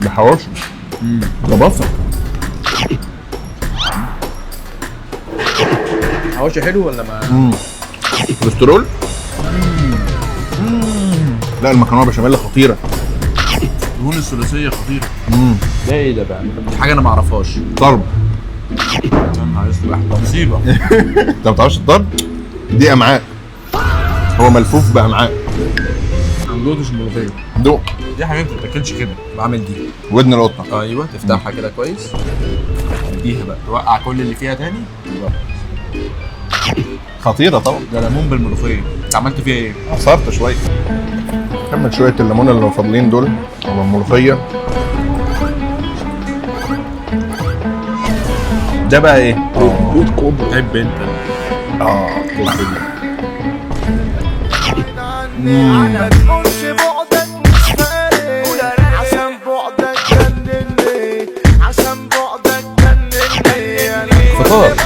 ده حواوشي. ده بصل. حواوشي حلو ولا ما؟ كوليسترول. لا المكرونه بشاميل خطيره. الدهون الثلاثيه خطيره. ده ايه ده بقى؟ دي حاجه انا ما اعرفهاش. طرب. يا نهار اسود، ده مصيبه. انت ما بتعرفش الطرب؟ دي امعاء، هو ملفوف بامعاء. ما دوقتش الملوخيه. دوق. دي حاجات ما بتاكلش كده. بعمل دي. ودن القطه. ايوه، تفتحها كده كويس، تديها بقى توقع كل اللي فيها تاني. خطيره طبعا. ده ليمون بالملوخيه. انت عملت فيها ايه؟ عصرت شويه. كمل شويه الليمون اللي فاضلين دول والملوخيه. ده بقى ايه؟ تحب انت ما تقولش بعدك مش فارق، عشان بعدك جنني، عشان بعدك جنني. فطار.